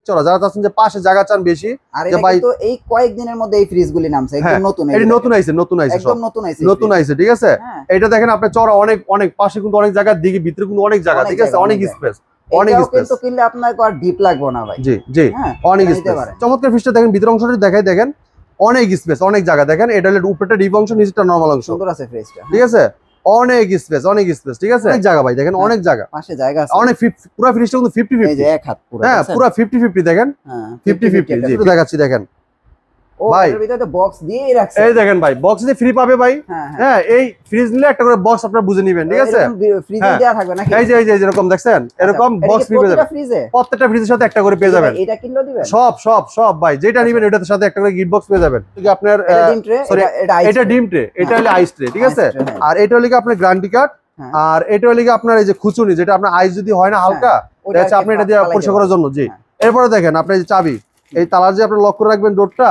চলো যারা চাচ্ছেন যে পাশে জায়গা চান বেশি, আর এটা কিন্তু এই কয়েকদিনের মধ্যে এই ফ্রিজগুলি নামছে, একদম নতুন। এটা নতুন আইছে, একদম নতুন আইছে, নতুন আইছে, ঠিক আছে। এটা দেখেন আপনি চড়া অনেক অনেক, পাশে কিন্তু অনেক জায়গা, দিকে ভিতরে কিন্তু অনেক জায়গা, ঠিক আছে, অনেক স্পেস, অনেক স্পেস কিন্তু কিনলে আপনার আর ডিপ লাগবে না ভাই। জি জি, অনেক স্পেস। চমৎকার ফ্রিজটা দেখেন, ভিতর অংশটা দেখাই, দেখেন অনেক স্পেস, অনেক জায়গা। দেখেন এটা হলো উপরেটা ডিপ অংশ, নিচেটা নরমাল অংশ, সুন্দর আছে ফ্রিজটা, ঠিক আছে। অনেক স্পেস, অনেক স্পেস, ঠিক আছে। অনেক জায়গা ভাই, দেখেন অনেক জায়গা, পাশে জায়গা আছে অনেক। পুরো ফ্রিজটা কিন্তু 50-50, এই যে এক হাত পুরো, হ্যাঁ পুরো 50-50 দেখেন, 50-50 জি দেখাচ্ছি। দেখেন ভাই এর ভিতরে তো বক্স দিয়েই রাখছে, এই দেখেন ভাই, বক্স দিয়ে ফ্রি পাবে ভাই। হ্যাঁ এই ফ্রিজ নিলে একটা করে বক্স আপনারা বুঝে নেবেন, ঠিক আছে। ফ্রিজে দেয়া থাকবে নাকি? এই যে এরকম দেখছেন, এরকম বক্স ফ্রি পেয়ে যাবেন প্রত্যেকটা ফ্রিজের সাথে একটা করে পেয়ে যাবেন। এটা কিনলেও দিবেন, সব ভাই যেটা নেবেন এটার সাথে একটা করে গিফট বক্স পেয়ে যাবেন। ঠিক আপনার এটা ডিম ট্রে, এটা হলো আইস ট্রে, ঠিক আছে। আর এটা হলো আপনার গ্যারান্টি কার্ড, আর এটা হলো আপনার এই যে খুচুনি, যেটা আপনার আইস যদি হয় না হালকা, এটা আপনি এটা দিয়ে পরিষ্কার করার জন্য। জি, এরপরে দেখেন আপনার যে চাবি, এই তালার যে আপনি লক করে রাখবেন ডোরটা,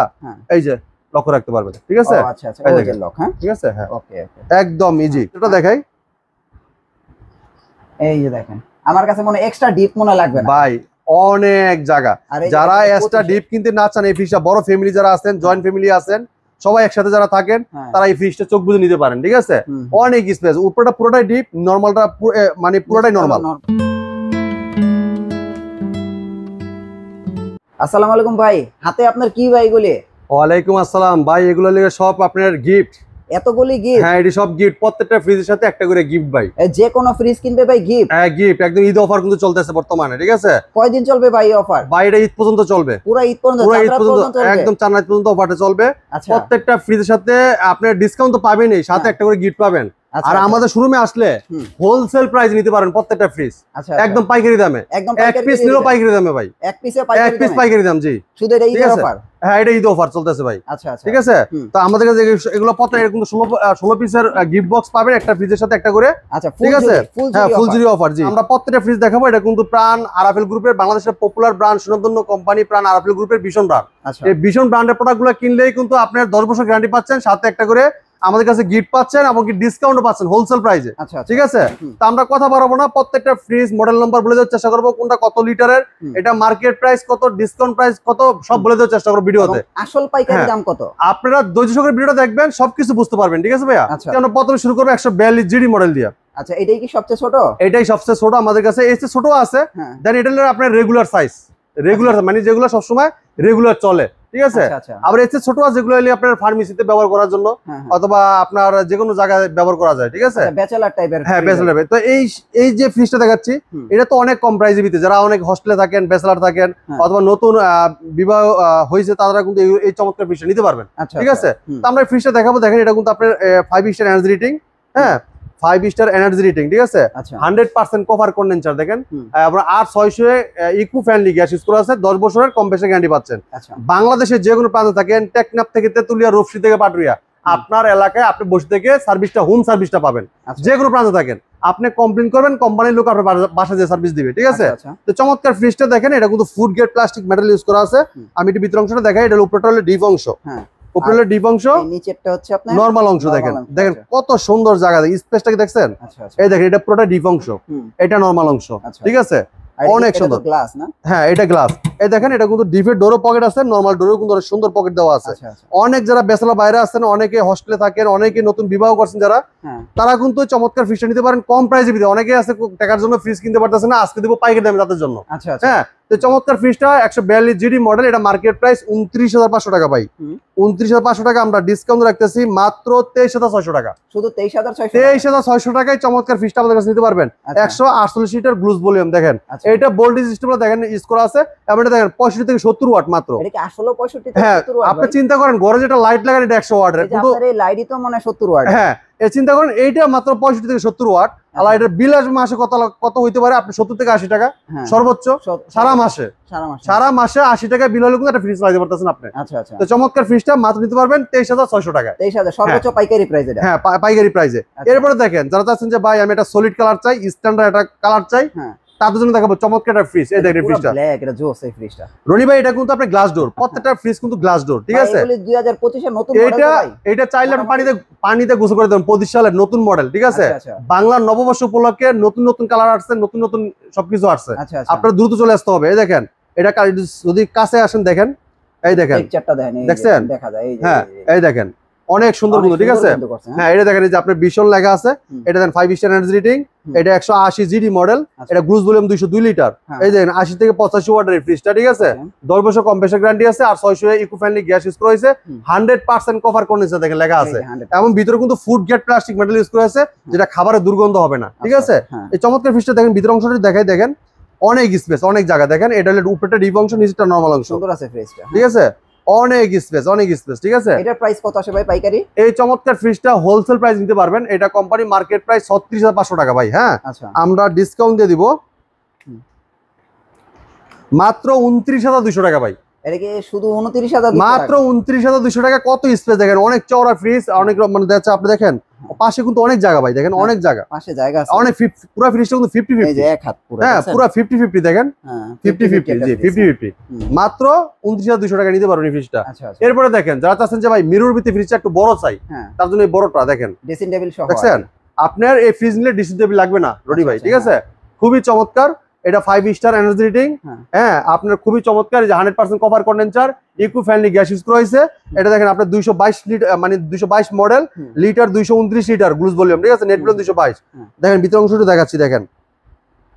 এই যে লক করে রাখতে পারবেন, ঠিক আছে। আচ্ছা আচ্ছা, এই যে লক, হ্যাঁ ঠিক আছে, হ্যাঁ ওকে একদম ইজি। এটা দেখাই, এই যে দেখেন, আমার কাছে মনে এক্সট্রা ডিপ মনে লাগবে না ভাই, অনেক জায়গা। যারা এক্সট্রা ডিপ কিনতে না চান, এই ফ্রিজটা বড় ফ্যামিলি যারা আছেন, জয়েন্ট ফ্যামিলি আছেন, সবাই একসাথে যারা থাকেন, তারা এই ফ্রিজটা চোখ বুজে নিতে পারেন, ঠিক আছে। অনেক স্পেস, উপরটা পুরোটাই ডিপ, নরমালটা মানে পুরোটাই নরমাল। আসসালামু আলাইকুম ভাই, হাতে আপনার কি ভাই এগুলি? ওয়ালাইকুম আসসালাম ভাই, এগুলো লিগে সব আপনার গিফট। এতগুলি গিফট? হ্যাঁ, এটি সব গিফট, প্রত্যেকটা ফ্রিজের সাথে একটা করে গিফট ভাই। যে কোনো ফ্রিজ কিনবে ভাই গিফট? হ্যাঁ গিফট, একদম ঈদ অফার কিন্তু চলতেছে বর্তমানে, ঠিক আছে। কয়দিন চলবে ভাই অফার? ভাই এটা ঈদ পর্যন্ত চলবে, পুরো ঈদ পর্যন্ত, একদম 4 রাত পর্যন্ত অফারটা চলবে। প্রত্যেকটা ফ্রিজের সাথে আপনার ডিসকাউন্ট তো পাবেনই, সাথে একটা করে গিফট পাবেন। আর আমাদের শোরুমে আসলে হোলসেল প্রাইস নিতে পারেন প্রত্যেকটা ফ্রিজ, একদম পাইকারি দামে। এক পিস নিলেও পাইকারি দামে ভাই, এক পিস পাইকারি দাম। জি, শুধু এটা ঈদ অফার? হ্যাঁ এটা ঈদ অফার চলতেছে ভাই। আচ্ছা আচ্ছা, ঠিক আছে। তো আমাদের কাছে এগুলো প্রত্যেক এরকম 16 পিসের গিফট বক্স পাবেন একটা ফ্রিজের সাথে একটা করে। আচ্ছা ঠিক আছে, হ্যাঁ ফুল জিরো অফার। জি, আমরা প্রত্যেকটা ফ্রিজ দেখাবো। এটা কিন্তু প্রাণ আরাফেল গ্রুপের, বাংলাদেশের পপুলার ব্র্যান্ড, সুনামধন্য কোম্পানি প্রাণ আরাফেল গ্রুপের ভীষণ ব্র্যান্ড। এই ভীষণ ব্র্যান্ডের প্রোডাক্টগুলো কিনলেই কিন্তু আপনার 10 বছর গ্যারান্টি পাচ্ছেন, সাথে একটা করে আমাদের কাছে গিফট পাচ্ছেন এবং কি ডিসকাউন্টও পাচ্ছেন হোলসেল প্রাইসে। ঠিক আছে। তো আমরা কথা বাড়াবো না, প্রত্যেকটা ফ্রিজ মডেল নাম্বার বলে দেওয়ার চেষ্টা করবো, কোনটা কত লিটারের, এটা মার্কেট প্রাইস কত, ডিসকাউন্ট প্রাইস কত, সব বলে দেওয়ার চেষ্টা করবো ভিডিওতে। আসল পাইকারি দাম কত আপনারা ধৈর্য সহকারে ভিডিওটা দেখবেন, সবকিছু বুঝতে পারবেন। ঠিক আছে ভাইয়া। আমরা প্রথমে শুরু করবো 142 জিডি মডেল দিয়ে। আচ্ছা, এটাই কি সবচেয়ে ছোট? এটাই সবচেয়ে ছোট আমাদের কাছে, এর চেয়ে ছোট আছে। দেন এটা হলো আপনার রেগুলার সাইজ, রেগুলার মানে যেগুলো সবসময় রেগুলার চলে। ঠিক আছে। আবার এর চেয়ে ছোট আছে যেগুলো আপনার ফার্মেসিতে ব্যবহার করার জন্য অথবা আপনার যে কোনো জায়গায় ব্যবহার করা যায়। ঠিক আছে, ব্যাচেলর টাইপের। হ্যাঁ ব্যাচেলর টাইপের। তো এই যে ফ্রিজটা দেখাচ্ছি, এটা তো অনেক কম প্রাইসের ভিতরে, যারা অনেক হস্টেলে থাকেন, ব্যাচেলর থাকেন অথবা নতুন বিবাহ হয়েছে, তারা কিন্তু এই চমৎকার ফ্রিজটা নিতে পারবেন। ঠিক আছে। তো আমরা ফ্রিজটা দেখাবো। দেখেন এটা কিন্তু আপনার 5 স্টার এনার্জি রেটিং। হ্যাঁ 5 স্টার এনার্জি রেটিং। ঠিক আছে। 100% কভার কন্ডেন্সার দেখেন। আপনার 8600 ইকো ফ্রেন্ডলি গ্যাস ইউজ করা আছে, 10 বছরের কম্প্রেসার গ্যারান্টি পাচ্ছেন। বাংলাদেশের যে কোনো প্রান্তে থাকেন, টেকনাফ থেকে তেতুলিয়া, রূপসী থেকে পাটুরিয়া, আপনার এলাকায় আপনি বসে থেকে সার্ভিসটা, হোম সার্ভিসটা পাবেন। যে কোনো প্রান্তে থাকেন, আপনি কমপ্লেন করবেন, কোম্পানির লোক আপনার বাসা দিয়ে সার্ভিস দিবে। ঠিক আছে। তো চমৎকার ফ্রিজটা দেখেন, এটা কিন্তু food grade plastic metal use করা আছে। আমি একটু ভিতর অংশটা দেখাই। এটা উপরটা হলো ডিপ অংশ, উপরের ডিপ অংশ, নিচেরটা হচ্ছে আপনার নরমাল অংশ। দেখেন দেখেন কত সুন্দর জায়গা, স্পেসটা কি দেখছেন? এই দেখেন এটা পুরোটা ডিপ অংশ, এটা নরমাল অংশ। ঠিক আছে, অনেক সুন্দর গ্লাস না? হ্যাঁ এটা গ্লাস। এই দেখেন এটা কিন্তু ডিপের ডোরও পকেট আছে, নরমাল ডোরও কিন্তু অনেক সুন্দর পকেট দেওয়া আছে। অনেক যারা ব্যাচেলর বাইরে আছেন, অনেকে হস্টেলে থাকেন, অনেকে নতুন বিবাহ করছেন যারা, তারা কিন্তু চমৎকার ফ্রিজটা নিতে পারেন কম প্রাইসের ভিতরে। অনেকে আছে টাকার জন্য ফ্রিজ কিনতে পারতেছে না, আজকে দেবো পাইকারি দামে তাদের জন্য। হ্যাঁ, তো চমৎকার ফ্রিজটা 142 জিডি মডেল, এটা মার্কেট প্রাইস 29,500 টাকা ভাই। 29,500 টাকা আমরা ডিসকাউন্ট রাখতেছি মাত্র 23,600 টাকা। শুধু 23,600 টাকায় চমৎকার ফ্রিজটা আমাদের কাছে নিতে পারবেন। 148 লিটার গ্লুজ ভলিউম দেখেন। এটা ভোল্টেজ সিস্টেমটা দেখেন ইউজ করা আছে, এবং এটা দেখেন 65 থেকে 70 ওয়াট মাত্র। এটা কি আসলে 65 থেকে 70 ওয়াট? আপনি চিন্তা করেন ঘরে যেটা লাইট লাগান এটা 100 ওয়াটের, কিন্তু এই লাইটই তো মনে হয় 70 ওয়াট। হ্যাঁ, এই চিন্তা করেন এইটা মাত্র 65 থেকে 70 ওয়াট। আর এটার বিল আসবে মাসে কত হইতে পারে? আপনি 70 থেকে 80 টাকা সর্বোচ্চ সারা মাসে। 80 টাকা বিল হলে কিন্তু একটা ফ্রিজ লাগাতে পারতেছেন আপনি। আচ্ছা আচ্ছা। তো চমৎকার ফ্রিজটা মাত্র নিতে পারবেন 23,600 টাকা। 23,000 সর্বোচ্চ পাইকারি প্রাইস এটা। হ্যাঁ পাইকারি প্রাইসে। এরপরে দেখেন যারা চাচ্ছেন যে ভাই আমি একটা সলিড কালার চাই, স্ট্যান্ডার্ড একটা কালার চাই, তাদের জন্য দেখাবো চমৎকার একটা ফ্রিজ। এই দেখেন ফ্রিজটা ব্ল্যাক, এটা জোস এই ফ্রিজটা। রনি ভাই এটা কিন্তু আপনি গ্লাস ডোর, প্রত্যেকটা ফ্রিজ কিন্তু গ্লাস ডোর। ঠিক আছে, এগুলি 2025 এর নতুন মডেল ভাই। এটা চাইলে পানিতে গোসল করে দেন, 25 সালের নতুন মডেল। ঠিক আছে, বাংলা নববর্ষ উপলক্ষে নতুন নতুন কালার আসছে, নতুন নতুন সবকিছু আসছে। আপনারা দ্রুত চলে আসতে হবে। এই দেখেন এটা যদি কাছে আসেন দেখেন, এই দেখেন টেক্সচারটা দেখেন, দেখছেন দেখা যায় এই যে হ্যাঁ এই দেখেন অনেক সুন্দর কিন্তু, ঠিক আছে হ্যাঁ এটা দেখেন এই যে আপনার ভীষণ লেখা আছে, এটা দেন 5 স্টার এনার্জি রেটিং, এটা 180 জিডি মডেল, এটা গ্রুজ ভলিউম 202 লিটার, এই দেখেন 80 থেকে 85 ওয়াটের এই ফ্রিজটা, ঠিক আছে 10 বছর কম্প্রেসর গ্যারান্টি আছে, আর 600 ইকো ফ্রেন্ডলি গ্যাস ইউজ করা হয়েছে, 100% কভার কন্ডেন্সার দেখেন লেখা আছে, এবং ভিতরে কিন্তু food grade plastic metal use করা আছে, যেটা খাবারের দুর্গন্ধ হবে না, ঠিক আছে। এই চমৎকার ফ্রিজটা দেখেন ভিতর অংশটা দেখাই, দেখেন অনেক স্পেস, অনেক জায়গা, দেখেন এটা হলো উপরেটা ডিপ অংশ, নিচেটা নরমাল অংশ, সুন্দর আছে ফ্রিজটা, ঠিক আছে অনেক স্পেস, অনেক স্পেস, ঠিক আছে। এটার প্রাইস কত আসে ভাই পাইকারি? এই চমৎকার ফ্রিজটা হোলসেল প্রাইস নিতে পারবেন, এটা কোম্পানি মার্কেট প্রাইস 36,500 টাকা ভাই, হ্যাঁ আমরা ডিসকাউন্ট দিয়ে দিব মাত্র 29,200 টাকা ভাই। এটা কি শুধু 29,000? মাত্র 29,200 টাকা। কত স্পেস দেখেন, অনেক চওড়া ফ্রিজ, অনেক মানে দেখছে আপনি দেখেন পাশে কিন্তু অনেক জায়গা ভাই, দেখেন অনেক জায়গা, পাশে জায়গা আছে অনেক, পুরো ফ্রিজটা কিন্তু 50-50, এই যে এক হাত পুরো, হ্যাঁ পুরো 50-50 দেখেন, 50-50 জি 50-50, মাত্র 29,200 টাকা নিতে পারবেন এই ফ্রিজটা। এরপরে দেখেন যারা চাচ্ছেন যে ভাই মিরর ভিত্তি ফ্রিজটা একটু বড় চাই, তার জন্য এই বড়টা দেখেন, ড্রেসিং টেবিল সহ, দেখছেন আপনার এই ফ্রিজ নিলে ড্রেসিং টেবিল লাগবে না রডি ভাই, ঠিক আছে খুবই চমৎকার, এটা 5 স্টার এনার্জি রেটিং, হ্যাঁ আপনার খুবই চমৎকার, যে 100% cover condenser, eco friendly gas use করা হয়েছে, এটা দেখেন আপনার 222 লিটার মানে 222 model, litre 229 litre gross volume, ঠিক আছে নেট ভলিউম 222, দেখেন ভিতর অংশটা দেখাচ্ছি, দেখেন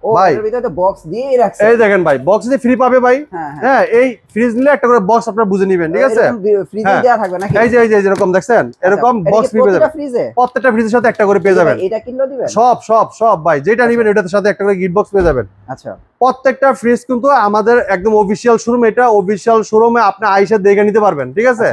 ভাই এর ভিতরে তো বক্স দিয়েই রাখছে, এই দেখেন ভাই বক্স দিয়ে ফ্রি পাবে ভাই, হ্যাঁ এই ফ্রিজ নিলে একটা করে বক্স আপনারা বুঝে নেবেন, ঠিক আছে ফ্রিজে দেয়া থাকবে নাকি? এই যে এরকম দেখছেন এরকম বক্স ফ্রি পেয়ে যাবেন প্রত্যেকটা ফ্রিজের সাথে একটা করে পেয়ে যাবেন, এটা কিনলেও দিবেন, সব ভাই যেটা নেবেন এটার সাথে একটা করে গিফট বক্স পেয়ে যাবেন। আচ্ছা প্রত্যেকটা ফ্রিজ কিন্তু আমাদের একদম অফিশিয়াল শোরুম, এটা অফিশিয়াল শোরুমে আপনি আইসা দেখে নিতে পারবেন, ঠিক আছে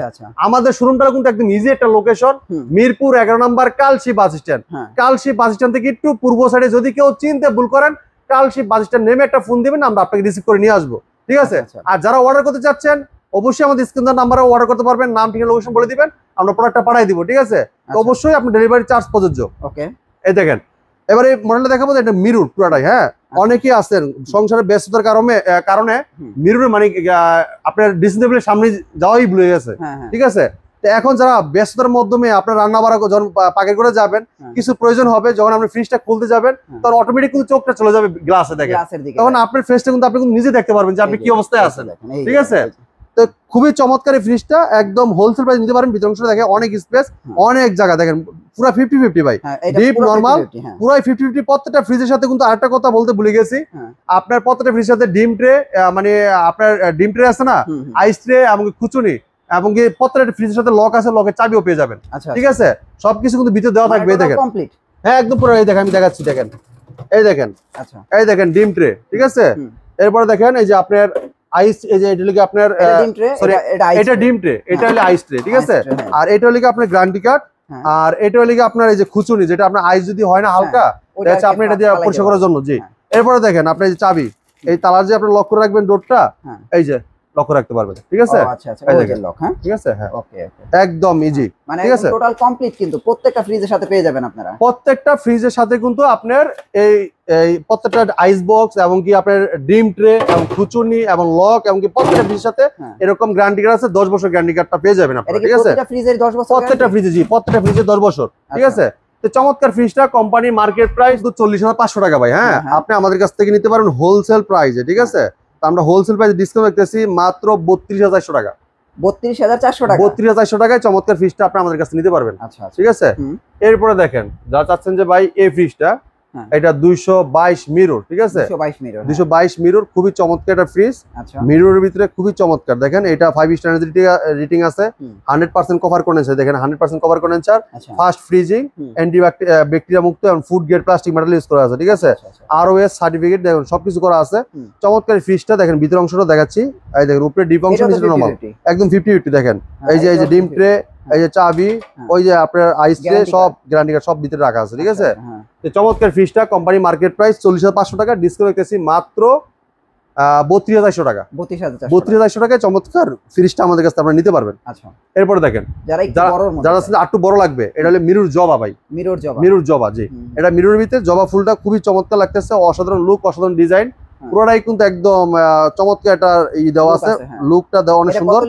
আমাদের শোরুমটা কিন্তু একদম ইজি একটা লোকেশন, মিরপুর 11 নম্বর Kalshi bus stand, Kalshi bus stand থেকে একটু পূর্ব সাইডে, যদি কেউ চিনতে ভুল করেন কালশি বাস স্ট্যান্ড নেমে একটা ফোন দিবেন, আমরা আপনাকে রিসিভ করে নিয়ে আসবো, ঠিক আছে। আর যারা অর্ডার করতে চাচ্ছেন অবশ্যই আমাদের স্ক্রিন নাম্বারে অর্ডার করতে পারবেন, নাম ঠিকানা লোকেশন বলে দিবেন, আমরা প্রোডাক্টটা পাঠিয়ে দিব, ঠিক আছে তো অবশ্যই আপনার ডেলিভারি চার্জ প্রযোজ্য। ওকে এই দেখেন এবারে এই মডেলটা দেখাবো, এটা মিরর পুরাটাই, হ্যাঁ অনেকেই আছেন সংসারে ব্যস্ততার কারণে মিরর মানে আপনার ড্রেসিং টেবিলের সামনে যাওয়াই ভুলে গেছে, ঠিক আছে তো এখন যারা ব্যস্ততার মাধ্যমে আপনার রান্না বাড়া যখন পাকের করে যাবেন, কিছু প্রয়োজন হবে, যখন আপনি ফ্রিজটা খুলতে যাবেন তখন অটোমেটিক কিন্তু চোখটা চলে যাবে গ্লাসে, দেখেন তখন আপনার ফেসটা কিন্তু আপনি নিজে দেখতে পারবেন যে আপনি কি অবস্থায় আছেন, ঠিক আছে তো খুবই চমৎকার এই ফ্রিজটা, একদম হোলসেল প্রাইস নিতে পারেন, ভিতর অংশটা দেখেন অনেক স্পেস, অনেক জায়গা, দেখেন পুরো 50-50 ভাই, ডিপ নরমাল পুরো 50-50। প্রত্যেকটা ফ্রিজের সাথে কিন্তু আরেকটা কথা বলতে ভুলে গেছি, আপনার প্রত্যেকটা ফ্রিজের সাথে ডিম ট্রে, মানে আপনার ডিম ট্রে আছে না, আইস ট্রে এবং খুচুনি, এবং প্রত্যেকটা ফ্রিজের সাথে লক আছে, লকের চাবিও পেয়ে যাবেন, ঠিক আছে সবকিছু কিন্তু ভিতরে দেওয়া থাকবে, দেখেন হ্যাঁ একদম পুরো, এই দেখেন আমি দেখাচ্ছি, দেখেন এই দেখেন, আচ্ছা এই দেখেন ডিম ট্রে, ঠিক আছে এরপরে দেখেন এই যে আপনার আইস, এই যে এটা লিখে আপনার সরি এটা ডিম ট্রে, এটা হলো আইস ট্রে, ঠিক আছে আর এটা লিখে আপনার গ্যারান্টি কার্ড, আর এটা লিখে আপনার এই যে খুচুনি, যেটা আপনার আইস যদি হয় না হালকা এটা আপনি এটা দিয়ে পরিষ্কার করার জন্য, জি এরপরে দেখেন আপনার এই যে চাবি, এই তালার যে আপনি লক করে রাখবেন ডোরটা, এই যে লক্ষ্য রাখতে পারবেন, ঠিক আছে আচ্ছা আচ্ছা ওই যে লক, হ্যাঁ ঠিক আছে হ্যাঁ ওকে একদম ইজি, মানে ঠিক আছে টোটাল কমপ্লিট, কিন্তু প্রত্যেকটা ফ্রিজের সাথে পেয়ে যাবেন আপনারা, প্রত্যেকটা ফ্রিজের সাথে কিন্তু আপনার এই প্রত্যেকটা আইস বক্স এবং কি আপনার ডিম ট্রে এবং খুচুনি এবং লক এবং কি প্রত্যেকটা ফ্রিজের সাথে এরকম গ্যারান্টি কার্ড আছে, 10 বছর গ্যারান্টি কার্ডটা পেয়ে যাবেন আপনারা, ঠিক আছে প্রত্যেকটা ফ্রিজের 10 বছর, প্রত্যেকটা ফ্রিজে জি প্রত্যেকটা ফ্রিজে 10 বছর, ঠিক আছে তো চমৎকার ফ্রিজটা কোম্পানি মার্কেট প্রাইস 40,500 টাকা ভাই, হ্যাঁ আপনি আমাদের কাছ থেকে নিতে পারেন হোলসেল প্রাইসে, ঠিক আছে আমরা হোলসেল প্রাইসে ডিসকাউন্ট রাখতেছি মাত্র 32,400 টাকা, 32,400 টাকা, 32,400 টাকায় চমৎকার ফ্রিজটা আপনি আমাদের কাছে নিতে পারবেন, আচ্ছা ঠিক আছে এরপরে দেখেন যারা চাচ্ছেন যে ভাই এই ফ্রিজটা, এটা 222 মিরর, ঠিক আছে 222 মিরর খুবই চমৎকার একটা ফ্রিজ, মিররের ভিতরে খুবই চমৎকার, দেখেন এটা 5 স্টার রেটিং আছে, 100% কভার কন্ডেন্সার, দেখেন 100% cover condenser, fast freezing, anti bacteria মুক্ত এবং food grade plastic metal use করা আছে, ঠিক আছে ROS সার্টিফিকেট দেখুন সবকিছু করা আছে, চমৎকার ফ্রিজটা দেখেন ভিতর অংশটা দেখাচ্ছি, এই দেখেন উপরে ডিপ অংশ নিচে নরমাল একদম 50-50, দেখেন এই যে ডিম ট্রে, এই যে চাবি, ওই যে আপনার আইস ট্রে, সব গ্যারান্টি কার্ড সব ভিতরে রাখা আছে, ঠিক আছে তো চমৎকার ফ্রিজটা কোম্পানি মার্কেট প্রাইস 40,500 টাকা, ডিসকাউন্ট রেখেছি মাত্র 32,400 টাকা, 32,400 টাকায় চমৎকার ফ্রিজটা আমাদের কাছে আপনারা নিতে পারবেন। আচ্ছা এরপরে দেখেন যারা একটু বড় লাগবে, এটা হলো মিরর জবা ভাই, মিরর জবা জি, এটা মিররের ভিতরে জবা ফুলটা খুবই চমৎকার লাগতেছে, অসাধারণ লুক, অসাধারণ ডিজাইন, পুরোটাই কিন্তু একদম চমৎকার একটা দেওয়া আছে, লুকটা দেওয়া অনেক সুন্দর,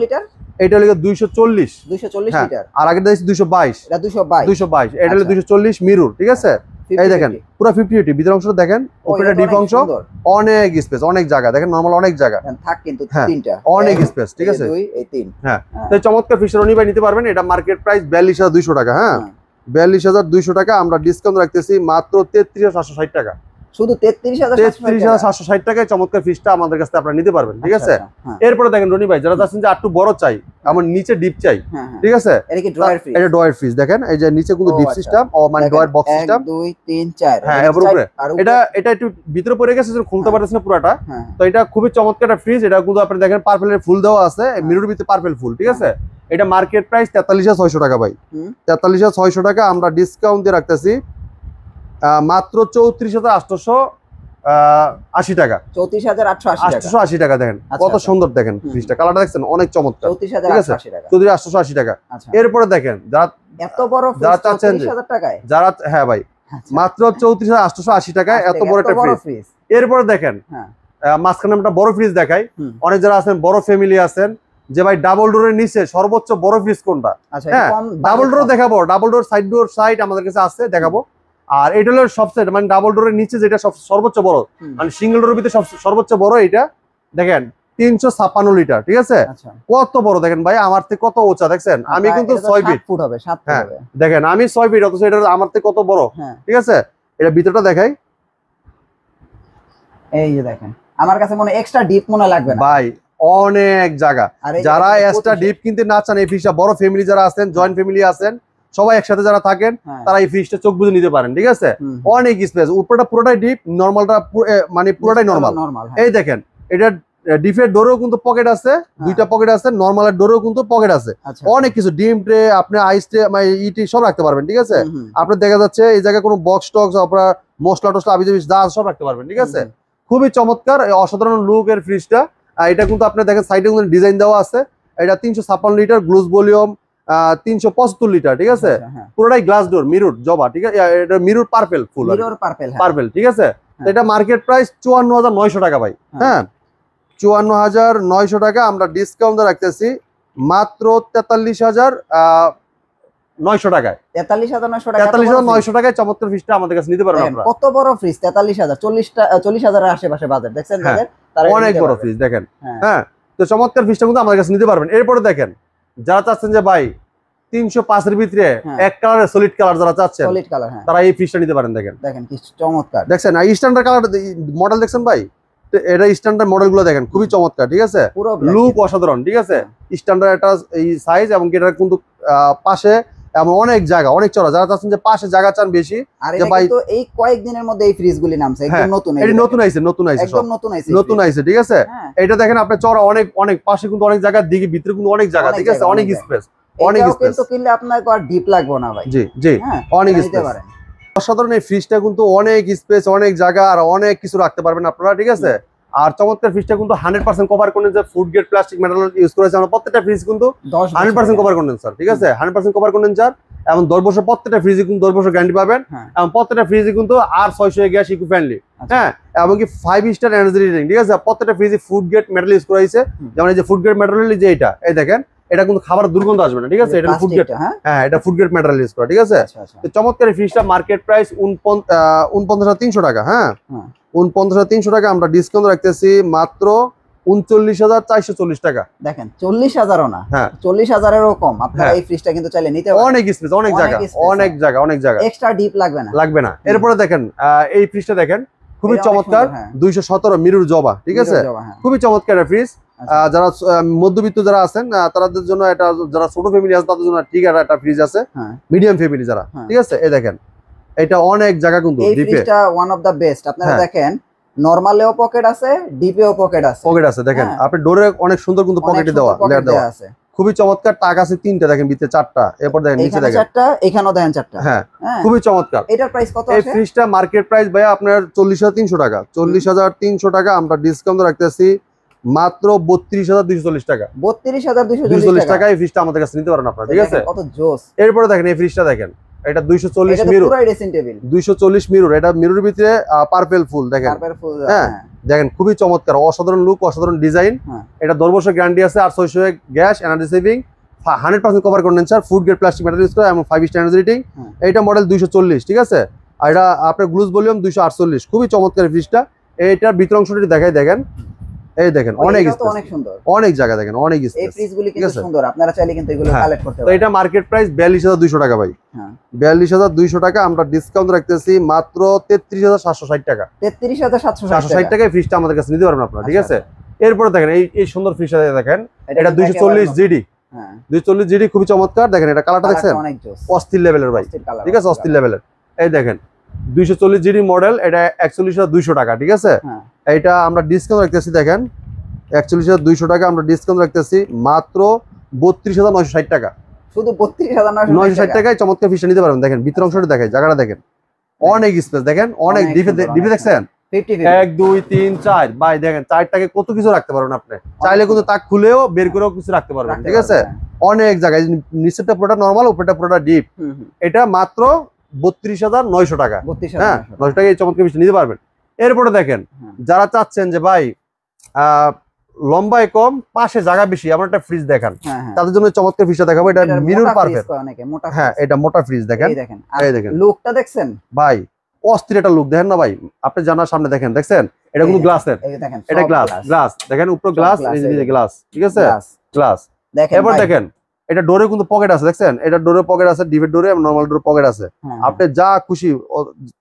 এটা হলো 240 লিটার, আর আগে দিয়েছি 222, এটা 222, এটা হলো 240 মিরর, ঠিক আছে এই দেখেন পুরো 50-80 ভিতরের অংশটা দেখেন, উপরে ডিপ অংশ, অনেক স্পেস, অনেক জায়গা দেখেন, নরমাল অনেক জায়গা থাক কিন্তু হ্যাঁ, তিনটা অনেক স্পেস, ঠিক আছে 2 এই 3 হ্যাঁ। তো চমৎকার ফ্রিজটা রনি ভাই নিতে পারবেন। এটা মার্কেট প্রাইস 42,200 টাকা হ্যাঁ, 42,200 টাকা। আমরা ডিসকাউন্ট রাখতেছি মাত্র 33,760 টাকা, শুধু 33,760 টাকায় চমৎকার ফ্রিজটা আমাদের কাছে আপনারা নিতে পারবেন, ঠিক আছে। এরপরে দেখেন রনি ভাই, যারা চাচ্ছেন যে একটু বড় চাই, আমার নিচে ডিপ চাই, ঠিক আছে, এটা কি ড্রয়ার ফ্রিজ? এটা ড্রয়ার ফ্রিজ দেখেন, এই যে নিচে কিন্তু ডিপ সিস্টেম ও মানে ড্রয়ার বক্স সিস্টেম 1 2 3 4 হ্যাঁ, এটা একটু ভিতরে পড়ে গেছে, খুলতে পারতেছেন না পুরোটা। তো এটা খুবই চমৎকার একটা ফ্রিজ। এটা কিন্তু আপনি দেখেন পার্পেলের ফুল দেওয়া আছে, মিরর ভিতরে পার্পেল ফুল, ঠিক আছে। এটা মার্কেট প্রাইস 43,600 টাকা ভাই, 43,600 টাকা। আমরা ডিসকাউন্ট দিয়ে রাখতেছি মাত্র 34,880 টাকা, 34,880 টাকা। দেখেন কত সুন্দর, দেখেন ফ্রিজটা, কালারটা দেখছেন অনেক চমৎকার, 34,880 টাকা, 34,880 টাকা। এরপরে দেখেন যারা এত বড় ফ্রিজ 34,000 টাকায়, যারা হ্যাঁ ভাই মাত্র 34,880 টাকায় এত বড় একটা ফ্রিজ। এরপরে দেখেন মাঝখানে আমরা বড় ফ্রিজ দেখাই। অনেক যারা আছেন বড় ফ্যামিলি আছেন যে ভাই ডাবল ডোরের নিচে সর্বোচ্চ বড় ফ্রিজ কোনটা, হ্যাঁ ডাবল ডোর দেখাবো, ডাবল ডোর সাইড আমাদের কাছে আছে, দেখাবো। আর এটা হলো সবচেয়ে মানে ডাবল ডোরের নিচে যেটা সর্বোচ্চ বড়, মানে সিঙ্গেল ডোরের ভিতরে সর্বোচ্চ বড় এটা দেখেন 356 লিটার, ঠিক আছে। কত বড় দেখেন ভাই, আমার থেকে কত উঁচা দেখছেন, আমি কিন্তু 6 ফিট হবে, 7 ফুট হবে দেখেন, আমি 6 ফিট, অথচ এটা আমার থেকে কত বড়, ঠিক আছে। এটা ভিতরটা দেখাই, এই যে দেখেন, আমার কাছে মনে এক্সট্রা ডিপ মনে লাগবে না ভাই, অনেক জায়গা। যারা এক্সট্রা ডিপ কিনতে না চান, এই ফ্রিজটা বড় ফ্যামিলি যারা আছেন, জয়েন্ট ফ্যামিলি আছেন, সবাই একসাথে যারা থাকেন, তারা এই ফ্রিজটা চোখ বুঝে নিতে পারেন, ঠিক আছে। অনেক স্পেস, উপরটা পুরোটাই ডিপ, নরমালটা মানে পুরোটাই নরমাল। এই দেখেন, এটা ডিপের ডোরেও কিন্তু পকেট আছে, দুইটা পকেট আছে, নরমালের ডোরেও কিন্তু পকেট আছে, অনেক কিছু, ডিম ট্রে, আপনি আইস ট্রে, ইটি সব রাখতে পারবেন, ঠিক আছে। আপনার দেখা যাচ্ছে এই জায়গায় কোনো বক্স টক্স, আপনার মশলা টসলা আবিজাবি যা সব রাখতে পারবেন, ঠিক আছে। খুবই চমৎকার, অসাধারণ লুক এর ফ্রিজটা। এটা কিন্তু আপনার দেখেন সাইডে কিন্তু ডিজাইন দেওয়া আছে। এটা 356 লিটার, গ্লুজ ভলিউম 375 লিটার, ঠিক আছে। পুরোটাই গ্লাস ডোর, মিরর জবা, ঠিক আছে। এটা মিরর পার্পেল ফুল, পার্পেল, ঠিক আছে। এটা মার্কেট প্রাইস 54,900 টাকা ভাই, হ্যাঁ 54,900 টাকা। আমরা ডিসকাউন্ট রাখতেছি মাত্র 43,900 টাকায়, 43,900 টাকায় চমৎকার ফ্রিজটা আমাদের কাছে নিতে পারবেন আপনারা। কত বড় ফ্রিজ, 43,000, 40,000 এর আশেপাশে বাজার, দেখছেন অনেক বড় ফ্রিজ দেখেন, হ্যাঁ। তো চমৎকার ফ্রিজটা কিন্তু আমাদের কাছে নিতে পারবেন। এরপরে দেখেন, যারা চাচ্ছেন যে ভাই 305 এর ভিতরে এক কালারের সলিড কালার যারা চাচ্ছেন, তারা এই ফ্রিজটা নিতে পারেন। দেখেন কি চমৎকার, দেখছেন স্ট্যান্ডার্ড কালার মডেল দেখছেন ভাই, এটা স্ট্যান্ডার্ড মডেল গুলো দেখেন, খুবই চমৎকার, ঠিক আছে। লুক অসাধারণ, ঠিক আছে। স্ট্যান্ডার্ড একটা এই সাইজ, এবং এটা কিন্তু পাশে এমন অনেক জায়গা, অনেক চড়া, যারা চাচ্ছেন যে পাশে জায়গা চান বেশি, যে ভাই তো এই কয়েকদিনের মধ্যে এই ফ্রিজগুলি নামছে, একদম নতুন, এটা নতুন আইছে, নতুন আইছে, ঠিক আছে। এটা দেখেন আপনি চড়া অনেক, অনেক পাশে কিন্তু অনেক জায়গা, দিকে ভিতরে কিন্তু অনেক জায়গা, ঠিক আছে, অনেক স্পেস, অনেক স্পেস কিন্তু কিনলে আপনার আর ডিপ লাগবে না ভাই, জি জি, অনেক স্পেস। অসাধারণ এই ফ্রিজটা কিন্তু অনেক স্পেস, অনেক জায়গা, আর অনেক কিছু রাখতে পারবেন আপনারা, ঠিক আছে। আর চমৎকার ফ্রিজটা কিন্তু 100% cover condenser, food grade plastic material use করেছে আমরা প্রত্যেকটা ফ্রিজ কিন্তু 100% কভার কন্ডেন্সার, ঠিক আছে, 100% কভার কন্ডেন্সার। এবং 10 বছর প্রত্যেকটা ফ্রিজে কিন্তু 10 বছর গ্যারান্টি পাবেন, এবং প্রত্যেকটা ফ্রিজে কিন্তু আর 600 গ্যাস ইকো ফ্রেন্ডলি, হ্যাঁ, এবং কি 5 স্টার এনার্জি রেটিং, ঠিক আছে। প্রত্যেকটা ফ্রিজে ফুড গ্রেড মেটারিয়াল ইউজ করা হয়েছে, যেমন এই যে ফুড গ্রেড মেটারিয়াল, যে এটা এই দেখেন, এটা কিন্তু খাবার দুর্গন্ধ আসবে না, ঠিক আছে। এটা ফুড গ্রেড, হ্যাঁ এটা ফুড গ্রেড মেটারিয়াল ইউজ করা, ঠিক আছে। তো চমৎকার এই ফ্রিজটা মার্কেট প্রাইস 49,300 টাকা, হ্যাঁ 49,300 টাকা। আমরা ডিসকাউন্ট রাখতেছি মাত্র 39,440 টাকা। দেখেন 40,000ও না, হ্যাঁ 40,000-এরও কম, আপনারা এই ফ্রিজটা কিন্তু চাইলে নিতে পারেন। অনেক স্পেস, অনেক জায়গা, অনেক জায়গা, অনেক জায়গা, এক্সট্রা ডিপ লাগবে না। এরপরে দেখেন এই ফ্রিজটা দেখেন, খুবই চমৎকার, 217 মিরর জবা, ঠিক আছে। খুবই চমৎকার একটা ফ্রিজ। যারা মধ্যবিত্ত যারা আছেন, তাদের জন্য এটা, যারা ছোট ফ্যামিলি আছে তাদের জন্য ঠিক একটা ফ্রিজ আছে, মিডিয়াম ফ্যামিলি যারা, ঠিক আছে। এই দেখেন, এটা অনেক জায়গা কিন্তু, এই ফ্রিজটা ওয়ান অফ দা বেস্ট। আপনারা দেখেন, নরমালেও পকেট আছে, ডিপেও পকেট আছে, দেখেন আপনি ডোরে অনেক সুন্দর কিন্তু পকেটে দেওয়া, লেয়ার দেওয়া আছে, খুবই চমৎকার। টাক আছে 3টা, দেখেন ভিতরে 4টা, এরপর দেখেন নিচে দেখেন 4টা, এখানেও দেখেন 4টা, হ্যাঁ খুবই চমৎকার। এটার প্রাইস কত আছে? এই ফ্রিজটা মার্কেট প্রাইস ভাইয়া আপনার 40,300 টাকা, 40,300 টাকা। আমরা ডিসকাউন্ট রাখতেছি মাত্র 32,240 টাকা, 32,240 টাকা। এই ফ্রিজটা আমাদের কাছে নিতে পারেন আপনারা, ঠিক আছে। কত জোস। এরপরে দেখেন এই ফ্রিজটা দেখেন, এটা 240 মিরর, পুরো ড্রেসিং টেবিল, 240 মিরর। এটা মিররের ভিতরে পার্পেল ফুল দেখেন, হ্যাঁ দেখেন খুবই চমৎকার, অসাধারণ লুক, অসাধারণ ডিজাইন। এটা 10 বছর গ্যারান্টি আছে, আর 600 gas energy saving, 100% cover condenser, food grade plastic material use করা, এবং 5 স্টার এনার্জি রেটিং। এইটা মডেল 240, ঠিক আছে। আর এটা আপনার গ্লুজ ভলিউম 248, খুবই চমৎকার ফ্রিজটা। এইটার ভিতর অংশটি দেখাই, দেখেন এই দেখেন অনেক সুন্দর, অনেক জায়গা দেখেন, অনেক স্পেস। এই ফ্রিজগুলি কিন্তু সুন্দর, আপনারা চাইলে কিন্তু এগুলো কালেক্ট করতে পারেন। তো এটা মার্কেট প্রাইস 42200 টাকা ভাই। হ্যাঁ 42200 টাকা, আমরা ডিসকাউন্ট রাখতেছি মাত্র 33760 টাকা। 33760 টাকায় ফ্রিজটা আমাদের কাছে নিতে পারবেন আপনারা, ঠিক আছে। এরপরে দেখেন এই সুন্দর ফ্রিজটা দেখেন, এটা 240 জিডি। হ্যাঁ 240 জিডি, খুবই চমৎকার। দেখেন এটা কালারটা দেখছেন, অস্থির লেভেলের ভাই, ঠিক আছে, অস্থির লেভেলের। এই দেখেন 240 জিডি মডেল, এটা 41200 টাকা, ঠিক আছে। এটা আমরা ডিসকাউন্ট রাখতেছি, দেখেন 41200 টাকা আমরা ডিসকাউন্ট রাখতেছি মাত্র 32960 টাকা। শুধু 32960 টাকায় চমৎকার ফ্রিজটা নিতে পারবেন। দেখেন ভিতর অংশটা দেখাই, জায়গাটা দেখেন, অনেক স্পেস, দেখেন অনেক ডিপে দেখছেন 1 2 3 4 ভাই, দেখেন 4টাকে কত কিছু রাখতে পারবেন আপনি, চাইলে কিন্তু তাক খুলেও বের করেও কিছু রাখতে পারবেন, ঠিক আছে। অনেক জায়গায়, নিচেরটা পুরোটা নরমাল, উপরটা পুরোটা ডিপ। এটা মাত্র 32900 টাকা। হ্যাঁ 900 টাকায় এই চমৎকার ফ্রিজটা নিতে পারবেন। এরপরে দেখেন যারা চাচ্ছেন যে ভাই লম্বায় কম, পাশে জায়গা বেশি, আমার একটা ফ্রিজ দেখান, তাদের জন্য চমৎকার ফ্রিজটা দেখাবো। এটা মিরর পারফেক্ট, হ্যাঁ এটা মোটা ফ্রিজ। দেখেন এই দেখেন লুকটা দেখছেন ভাই, অস্থির একটা লুক, দেখেন না ভাই, আপনি জানার সামনে দেখেন, দেখছেন এটা কিন্তু গ্লাসের, এটা গ্লাস দেখেন, উপরে গ্লাস, এই গ্লাস, ঠিক আছে, গ্লাস। এবার দেখেন এটা ডোরে কিন্তু পকেট আছে, দেখছেন এটা ডোরে পকেট আছে, ডিভের ডোরে এবং নরমাল ডোরে পকেট আছে। আপনি যা খুশি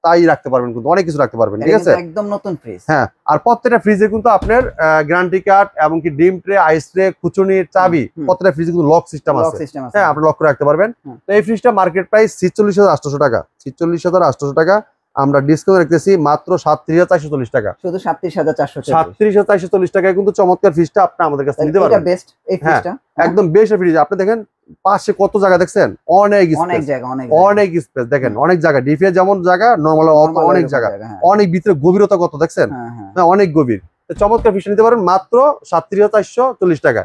তাই রাখতে পারবেন, কিন্তু অনেক কিছু রাখতে পারবেন, ঠিক আছে, একদম নতুন ফ্রিজ। হ্যাঁ আর প্রত্যেকটা ফ্রিজে কিন্তু আপনার গ্যারান্টি কার্ড এবং কি ডিম ট্রে, আইস ট্রে, খুচুনির চাবি, প্রত্যেকটা ফ্রিজে কিন্তু লক সিস্টেম আছে, হ্যাঁ আপনি লক করে রাখতে পারবেন। তো এই ফ্রিজটা মার্কেট প্রাইস 46800 টাকা। 46800 টাকা আমরা ডিসকাউন্ট রাখতেছি মাত্র 37440 টাকা। শুধু 37440, 37440 টাকায় কিন্তু চমৎকার ফ্রিজটা আপনি আমাদের কাছে নিতে পারবেন। এটা বেস্ট এই ফ্রিজটা, একদম বেস্ট ফ্রিজ। আপনি দেখেন পাশে কত জায়গা, দেখছেন অনেক জায়গা, অনেক স্পেস, দেখেন অনেক জায়গা, ডিফে যেমন জায়গা, নরমাল অনেক জায়গা, অনেক ভিতরে গভীরতা কত দেখছেন, অনেক গভীর। চমৎকার ফ্রিজ নিতে পারেন মাত্র 37440 টাকা।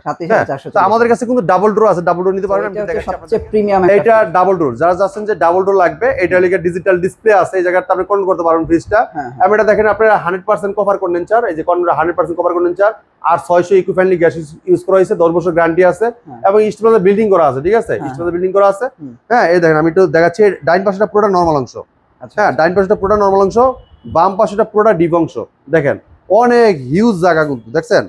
আমাদের কাছে কিন্তু ডাবল ডোর আছে, ডাবল ডোর নিতে পারবেন। সবচেয়ে প্রিমিয়াম এটা ডাবল ডোর, যারা যাচ্ছেন যে ডাবল ডোর লাগবে, এটা লিখে ডিজিটাল ডিসপ্লে আছে, এই জায়গাটা আপনি কন্ট্রোল করতে পারবেন ফ্রিজটা। এবং এটা দেখেন আপনারা 100% কভার কন্ডেন্সার, এই যে 100% কভার কন্ডেন্সার, আর 600 ইকো ফ্রেন্ডলি গ্যাস ইউজ করা হয়েছে, 10 বছর গ্যারান্টি আছে, এবং স্টিলের বিল্ডিং করা আছে, ঠিক আছে, স্টিলের বিল্ডিং করা আছে। হ্যাঁ এই দেখেন আমি একটু দেখাচ্ছি, ডাইন পাশেটা পুরোটা নরমাল অংশ, হ্যাঁ ডাইন পাশেটা পুরোটা নরমাল অংশ, বাম পাশেটা পুরোটা ডিপ অংশ। দেখেন অনেক হিউজ জায়গা কিন্তু, দেখছেন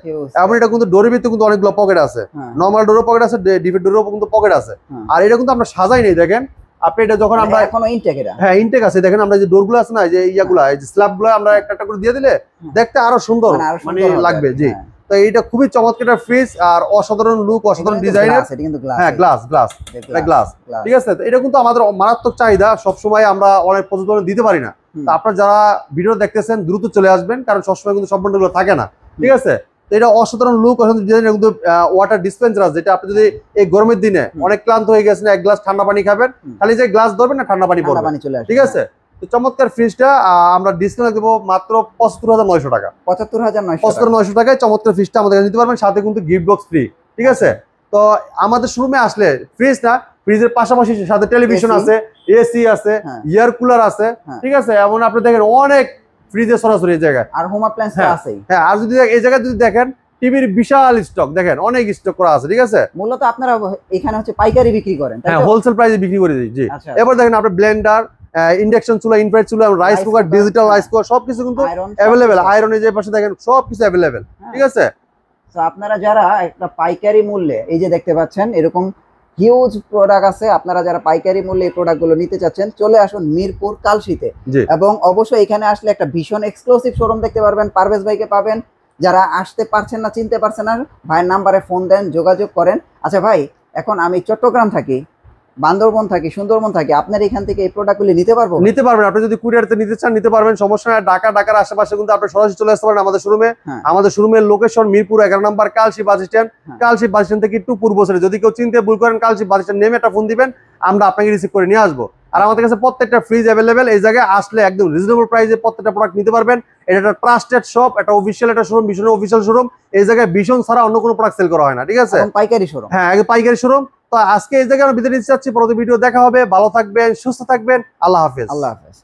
এবং এটা কিন্তু ডোরের ভিতরে কিন্তু অনেকগুলো পকেট আছে, নরমাল ডোরের পকেট আছে, ডিপের ডোরেও কিন্তু পকেট আছে। আর এটা কিন্তু আমরা সাজাই নেই, দেখেন আপনি এটা যখন আমরা এখনো ইনটেক, এটা হ্যাঁ ইনটেক আছে, দেখেন আমরা যে ডোরগুলো আছে না, যে ইয়াগুলো, এই যে স্ল্যাবগুলো আমরা একটা করে দিয়ে দিলে দেখতে আরো সুন্দর মানে লাগবে। জি তো এইটা খুবই চমৎকার একটা ফ্রিজ, আর অসাধারণ লুক, অসাধারণ ডিজাইনের। হ্যাঁ গ্লাস, ঠিক আছে। তো এটা কিন্তু আমাদের মারাত্মক চাহিদা, সবসময় আমরা অনেক প্রতিবেদন দিতে পারি না। তো আপনারা যারা ভিডিও দেখতেছেন দ্রুত চলে আসবেন, কারণ সবসময় কিন্তু সব বন্ধুগুলো থাকে না, ঠিক আছে। তো এটা অসাধারণ লুক, অসাধারণ ডিজাইনের কিন্তু ওয়াটার ডিসপেন্সার আছে, যেটা আপনি যদি এই গরমের দিনে অনেক ক্লান্ত হয়ে গেছেন, এক গ্লাস ঠান্ডা পানি খাবেন, খালি যে গ্লাস ধরবেন না ঠান্ডা পানি পড়বে, ঠিক আছে। তো চমৎকার ফ্রিজটা আমরা ডিসকাউন্ট দেবো মাত্র 75900 টাকা। 75900 টাকায় চমৎকার ফ্রিজটা আমাদের কাছে নিতে পারবেন, সাথে কিন্তু গিফট বক্স ফ্রি, ঠিক আছে। তো আমাদের শোরুমে আসলে ফ্রিজ না, ফ্রিজের পাশাপাশি সাথে টেলিভিশন আছে, এসি আছে, এয়ার কুলার আছে, ঠিক আছে। এমন আপনি দেখেন অনেক ফ্রিজের সরাসরি এই জায়গায়, আর হোম অ্যাপ্লায়েন্স আছে। হ্যাঁ আর যদি এই জায়গায় যদি দেখেন টিভির বিশাল স্টক, দেখেন অনেক স্টক করা আছে, ঠিক আছে। মূলত আপনারা এখানে হচ্ছে পাইকারি বিক্রি করেন, হ্যাঁ হোলসেল প্রাইসে বিক্রি করে দিই। জি এবার দেখেন আপনি ব্লেন্ডার, ইন্ডাকশন চুলা, ইনফ্রারেড চুলা, rice cooker, digital rice cooker সবকিছু কিন্তু অ্যাভেলেবেল। আয়রনের যে পাশে দেখেন সবকিছু অ্যাভেলেবেল, ঠিক আছে। তো আপনারা যারা একটা পাইকারি মূল্যে, এই যে দেখতে পাচ্ছেন এরকম হিউজ প্রোডাক্ট আছে, আপনারা যারা পাইকারি মূল্যে এই প্রোডাক্টগুলো নিতে চাচ্ছেন, চলে আসুন মিরপুর কালশিতে। এবং অবশ্যই এখানে আসলে একটা ভীষণ এক্সক্লুসিভ শোরুম দেখতে পারবেন, পারভেজ ভাইকে পাবেন। যারা আসতে পারছেন না, চিনতে পারছেন না, ভাইয়ের নাম্বারে ফোন দেন, যোগাযোগ করেন। আচ্ছা ভাই, এখন আমি চট্টগ্রাম থাকি, বান্দরবন থাকি, সুন্দরবন থাকি, আপনার এখান থেকে এই প্রোডাক্টগুলি নিতে পারবেন? আপনি যদি কুরিয়ারতে নিতে চান নিতে পারবেন, সমস্যা নাই। ঢাকার আশেপাশে কিন্তু আপনি সরাসরি চলে আসতে পারেন আমাদের শোরুমে। আমাদের শোরুমের লোকেশন মিরপুর 11 নম্বর Kalshi bus stand. Kalshi bus stand থেকে একটু পূর্ব সাইডে, যদি কেউ চিনতে ভুল করেন, কালশি বাস স্ট্যান্ড নেমে একটা ফোন দিবেন, আমরা আপনাকে রিসিভ করে নিয়ে আসবো। আর আমাদের কাছে প্রত্যেকটা ফ্রিজ অ্যাভেলেবেল, এই জায়গায় আসলে একদম রিজনেবল প্রাইসে প্রত্যেকটা প্রোডাক্ট নিতে পারবেন। এটা একটা ট্রাস্টেড শপ, একটা অফিসিয়াল একটা শোরুম, ভীষণ অফিসিয়াল শোরুম। এই জায়গায় ভীষণ ছাড়া অন্য কোনো প্রোডাক্ট সেল করা হয় না, ঠিক আছে। পাইকারি শোরুম, হ্যাঁ পাইকারি শোরুম। তো আজকে এই জায়গায় আমরা বিদায় নিতে চাচ্ছি, পরবর্তী ভিডিও দেখা হবে। ভালো থাকবেন, সুস্থ থাকবেন, আল্লাহ হাফেজ। আল্লাহ হাফেজ।